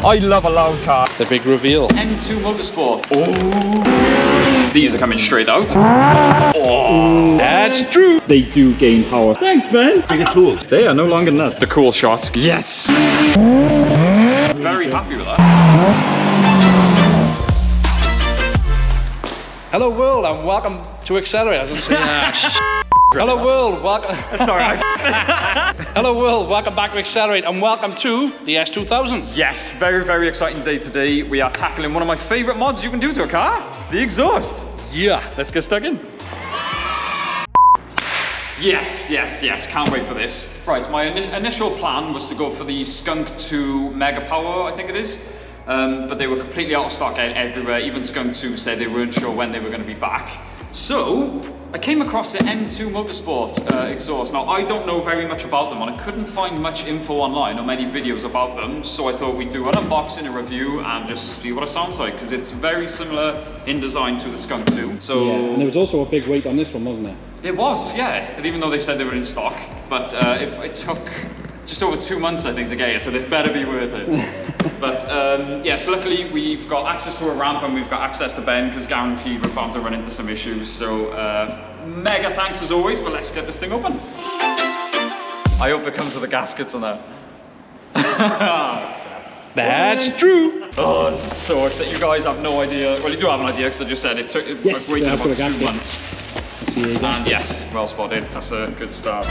I love a loud car. The big reveal. M2 Motorsport. Oh. These are coming straight out. Oh, that's true. They do gain power. Thanks, Ben. Bigger tools. They are no longer nuts. It's a cool shot. Yes. Very happy with that. Hello world and welcome to Accelerate. I was gonna say, hello world, welcome. Sorry. Hello world, welcome back to Accelerate and welcome to the S2000. Yes, very, very exciting day today. We are tackling one of my favorite mods you can do to a car, the exhaust. Yeah. Let's get stuck in. Yes, can't wait for this. Right, my initial plan was to go for the Skink2 Mega Power, I think it is. But they were completely out of stock everywhere. Even Skink2 said they weren't sure when they were going to be back. So I came across the M2 Motorsport exhaust. Now I don't know very much about them and I couldn't find much info online or many videos about them. So I thought we'd do an unboxing, a review and just see what it sounds like because it's very similar in design to the Skink2. So yeah, and there was also a big weight on this one, wasn't there? It was, yeah. Even though they said they were in stock, but it took just over 2 months, I think, to get it, so this better be worth it. But yeah, so luckily we've got access to a ramp and we've got access to Ben because guaranteed we're bound to run into some issues. So mega thanks as always, but let's get this thing open. I hope it comes with the gaskets on that. That's true. Oh, this is so exciting. You guys have no idea. Well, you do have an idea because I just said it took yes, waited about 2 months. And yes, well spotted. That's a good start.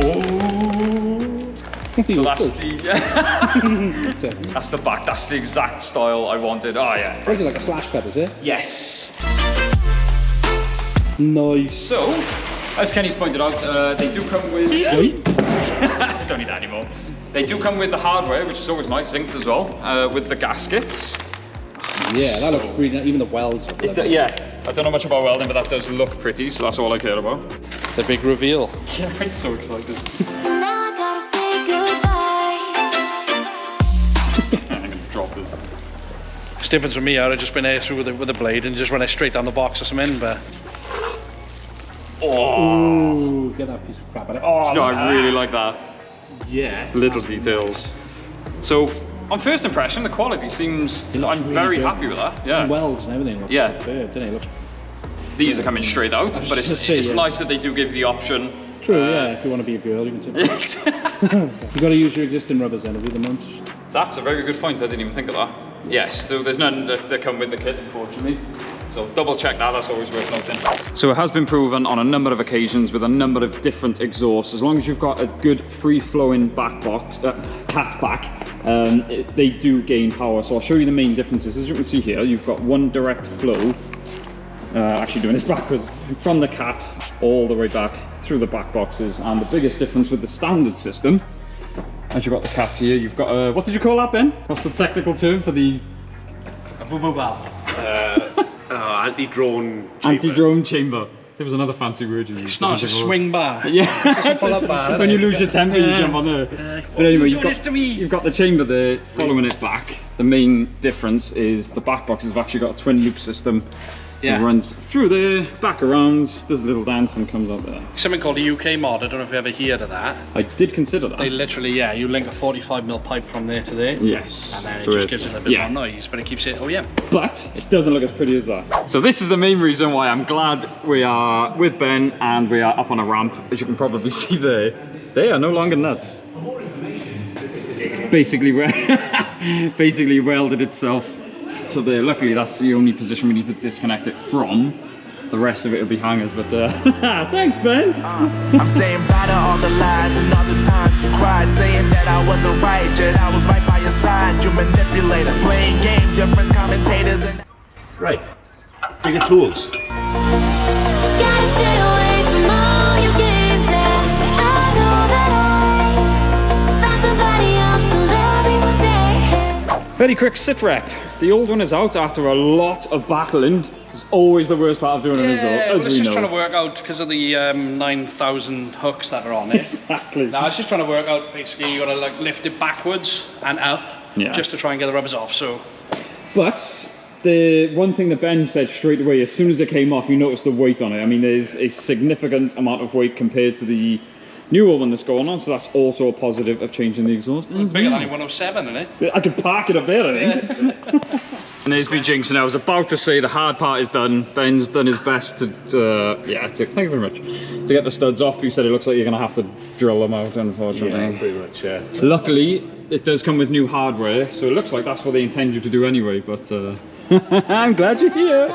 Oh, so that's the that's the back. That's the exact style I wanted. Oh yeah. Is it like a slash cut? Is it? Yes. Nice. So, as Kenny's pointed out, they do come with. Don't need that anymore. They do come with the hardware, which is always nice, zinced as well, with the gaskets. Yeah, that looks pretty. Even the welds. Yeah, I don't know much about welding, but that does look pretty, so that's all I care about. The big reveal. Yeah, I'm so excited. So now I gotta say goodbye. I'm gonna drop this. It's different from me. I'd have just been here through with the blade and just run it straight down the box or something. But oh, get that piece of crap out of it. Oh, no, I really like that. Yeah. Little details. So, on first impression, the quality seems. I'm really very good. happy with that. Yeah. The welds and everything. Looks Yeah. superb, didn't it? Look. These are coming straight out, but it's nice that they do give the option. True, yeah, if you want to be a girl, you can take it. You've got to use your existing rubbers then, with the months. That's a very good point, I didn't even think of that. Yes, so there's none that come with the kit, unfortunately. So double check that, that's always worth noting. So it has been proven on a number of occasions with a number of different exhausts, as long as you've got a good free-flowing back box, cat back, they do gain power. So I'll show you the main differences. As you can see here, you've got one direct flow. Actually doing this backwards, from the cat all the way back through the back boxes. And the biggest difference with the standard system, as you've got the cat here, you've got a, what did you call that, Ben? What's the technical term for the... A boo-boo valve. Anti-drone chamber. Anti-drone chamber. There was another fancy word you used. It's not, it's a swing bar. Yeah, it's a pull-up bar. When you lose your temper, you jump on there. But anyway, you've got the chamber there following it back. The main difference is the back boxes have actually got a twin loop system. So it runs through there, back around, does a little dance and comes up there. Something called a UK mod, I don't know if you ever heard of that. I did consider that. They literally, yeah, you link a 45mm pipe from there to there. Yes. And then it just gives it a bit more noise, but it keeps it, oh yeah. But it doesn't look as pretty as that. So this is the main reason why I'm glad we are with Ben and we are up on a ramp. As you can probably see there, they are no longer nuts. It's basically welded itself. So there, luckily that's the only position we need to disconnect it from. The rest of it will be hangers, but thanks, Ben. I'm saying bye to all the lies and all the times you cried, saying that I wasn't right, yet I was right by your side. You manipulator, playing games, your friends commentators and... Right. Bigger tools. Gotta stay away from all your games, and I know that I found somebody else to love me one day. Very quick sit rep. The old one is out after a lot of battling. It's always the worst part of doing an exhaust, as we know. I was just trying to work out, because of the 9,000 hooks that are on it. Exactly. Now, I was just trying to work out, basically, you got to like lift it backwards and up, just to try and get the rubbers off, so. But the one thing that Ben said straight away, as soon as it came off, you noticed the weight on it. I mean, there's a significant amount of weight compared to the newer one that's going on, so that's also a positive of changing the exhaust. It's bigger than a 107, isn't it? I could park it up there, I think. And there's me jinxing. I was about to say the hard part is done. Ben's done his best to thank you very much, to get the studs off. But you said it looks like you're going to have to drill them out, unfortunately. Yeah, pretty much, yeah. Luckily, it does come with new hardware, so it looks like that's what they intend you to do anyway, but I'm glad you're here.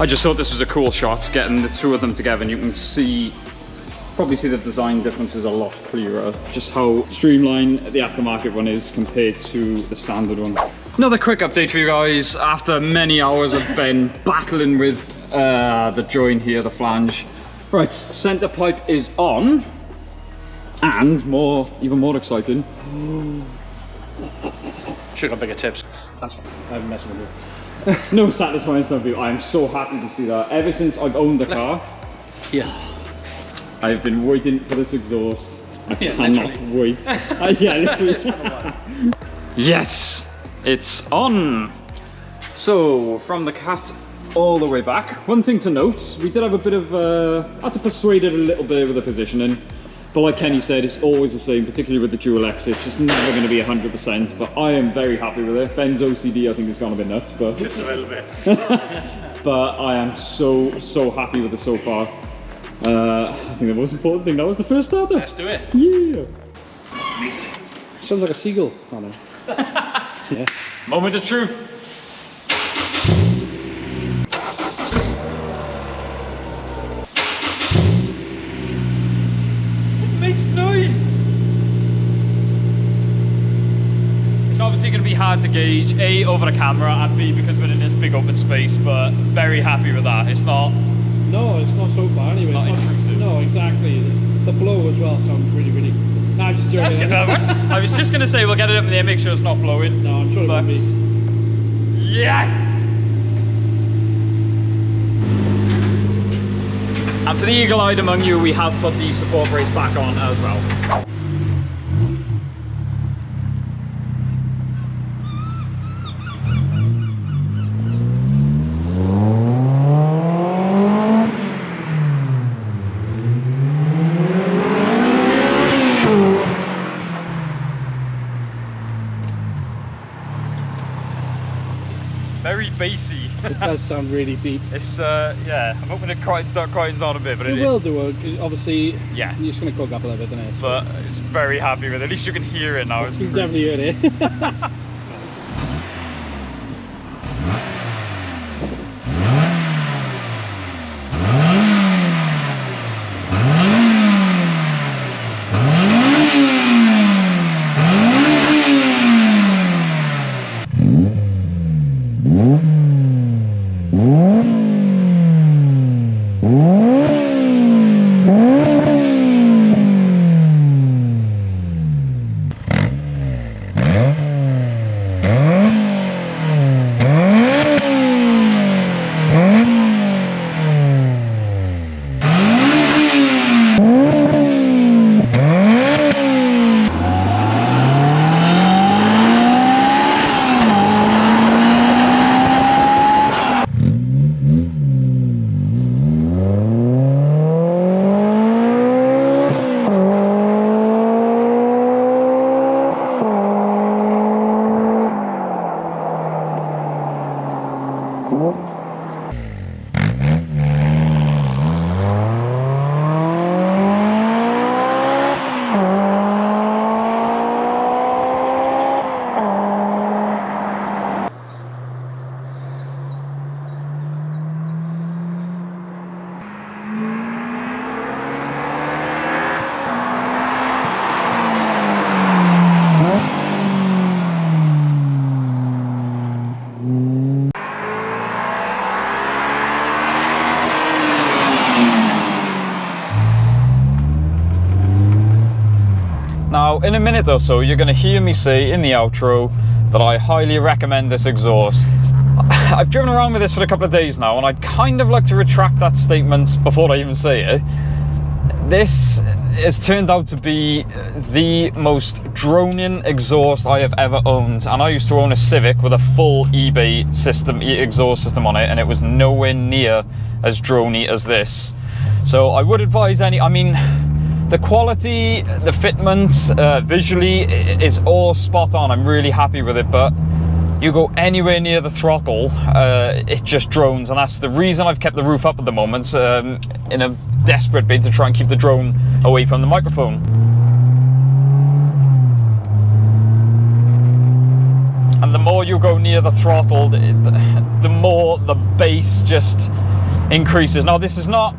I just thought this was a cool shot, getting the two of them together, and you can probably see the design differences a lot clearer, just how streamlined the aftermarket one is compared to the standard one. Another quick update for you guys. After many hours of Ben battling with the joint here, the flange. Right, center pipe is on, and even more exciting. Should have got bigger tips. That's fine. I'm messing with you. No satisfying some people. I am so happy to see that. Ever since I've owned the car, Yeah. I've been waiting for this exhaust. I cannot literally. wait. Yeah, literally. Yes, it's on. So, from the cat all the way back. One thing to note, we did have a bit of, had to persuade it a little bit with the positioning. But like Kenny said, it's always the same, particularly with the dual X. It's just never going to be 100%, but I am very happy with it. Ben's OCD, I think, has gone a bit nuts, but... Just a little bit. But I am so happy with it so far. I think the most important thing, that was the first starter. Let's do it. Yeah. Sounds like a seagull. Oh no. Yeah. Moment of truth. It makes noise. It's obviously going to be hard to gauge, A, over the camera, and B, because we're in this big open space, but very happy with that. It's not... No, it's not so far anyway. Not intrusive. No, exactly. The blow as well sounds really. No, I'm just joking. I was just going to say, we'll get it up in there, make sure it's not blowing. No, I'm sure it But... won't be. Yes! And for the eagle-eyed among you, we have put the support brace back on as well. Very bassy. It does sound really deep. It's yeah, I'm hoping it quietens down a bit, but It it will is. do. Obviously, Yeah. you're just going to cook up a little bit, isn't it? So But it's very happy with it. At least you can hear it now. It's you can definitely hear it. Now, in a minute or so, you're going to hear me say in the outro that I highly recommend this exhaust. I've driven around with this for a couple of days now, and I'd kind of like to retract that statement before I even say it. This has turned out to be the most droning exhaust I have ever owned. And I used to own a Civic with a full eBay system, exhaust system on it, and it was nowhere near as drony as this. So I would advise I mean, the quality, the fitments, visually is all spot on. I'm really happy with it, but you go anywhere near the throttle, it just drones, and that's the reason I've kept the roof up at the moment, in a desperate bid to try and keep the drone away from the microphone. And the more you go near the throttle, the more the bass just increases. Now this is not,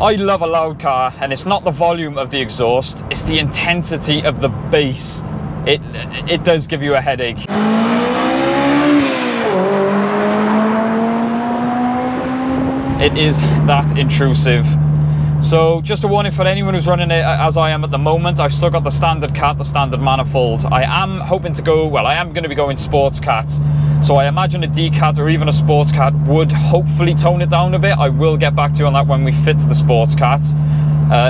I love a loud car, and it's not the volume of the exhaust, it's the intensity of the bass. It does give you a headache. It is that intrusive. So just a warning for anyone who's running it as I am at the moment. I've still got the standard cat, the standard manifold. I am hoping to go, well, I am going to be going sports cat. So I imagine a D-cat or even a sports cat would hopefully tone it down a bit. I will get back to you on that when we fit the sports cat.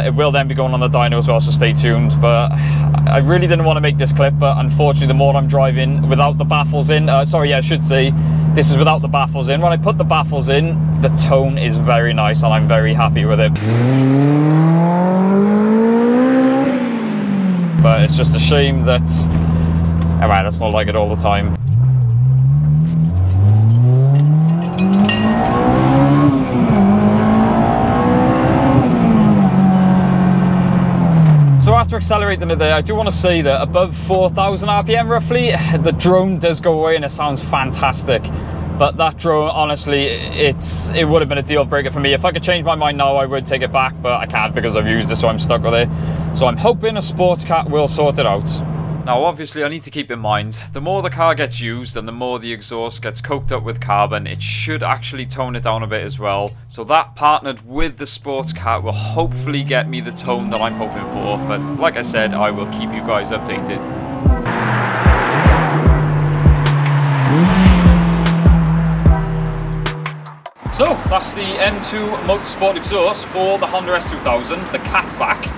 It will then be going on the dyno as well, so stay tuned. But I really didn't want to make this clip, but unfortunately the more I'm driving without the baffles in, sorry, yeah, I should say, this is without the baffles in. When I put the baffles in, the tone is very nice and I'm very happy with it. But it's just a shame that, alright, that's not like it all the time. So after accelerating it there, I do want to say that above 4,000 RPM roughly, the drone does go away and it sounds fantastic. But that drone, honestly, it would have been a deal breaker for me. If I could change my mind now, I would take it back, but I can't because I've used it, so I'm stuck with it. So I'm hoping a sports cat will sort it out. Now obviously I need to keep in mind, the more the car gets used and the more the exhaust gets coked up with carbon, it should actually tone it down a bit as well. So that partnered with the sports cat will hopefully get me the tone that I'm hoping for. But like I said, I will keep you guys updated. So that's the M2 Motorsport exhaust for the Honda S2000, the catback.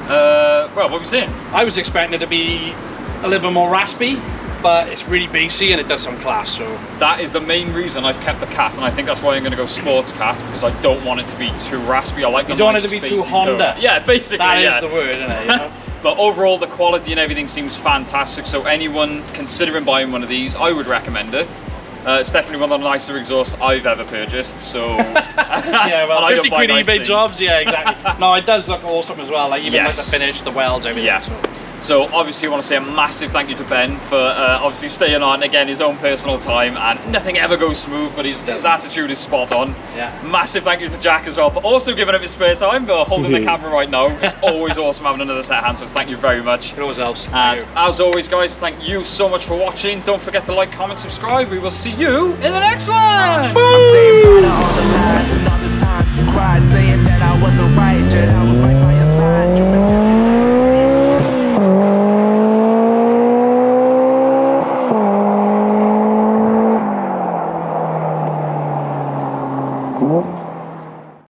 Well, what were you saying? I was expecting it to be a little bit more raspy, but it's really bassy and it does some class. So that is the main reason I've kept the cat, and I think that's why I'm going to go sports cat, because I don't want it to be too raspy. I like the You don't want it to be too Honda. Yeah, basically. That is the word, isn't it? You know? But overall, the quality and everything seems fantastic. So anyone considering buying one of these, I would recommend it. It's definitely one of the nicer exhausts I've ever purchased, so... Yeah, well, 50 quid nice eBay things. jobs, yeah, exactly. No, it does look awesome as well, like even like the finish, the welds, everything. Yeah. So obviously I want to say a massive thank you to Ben for obviously staying on, again, his own personal time, and nothing ever goes smooth, but his attitude is spot on. Yeah. Massive thank you to Jack as well for also giving up his spare time, but holding the camera right now. It's always awesome having another set of hands, so thank you very much. It always helps. And as always guys, thank you so much for watching. Don't forget to like, comment, subscribe. We will see you in the next one. I'm saying right all the lies and all the times you cried, saying that I wasn't right, yet I was